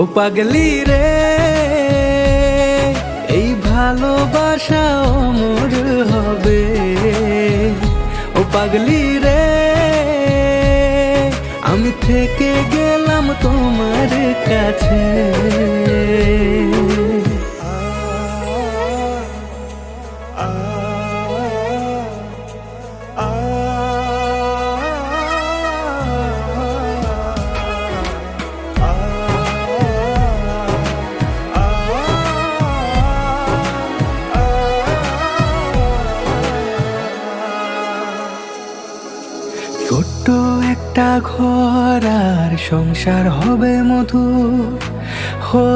ও পাগলি রে, এই ভালোবাসা অমর হবে। ও পাগলি রে, আমি থেকে গেলাম তোমার কাছে। ছোট্ট একটা ঘর আর সংসার হবে মধুর।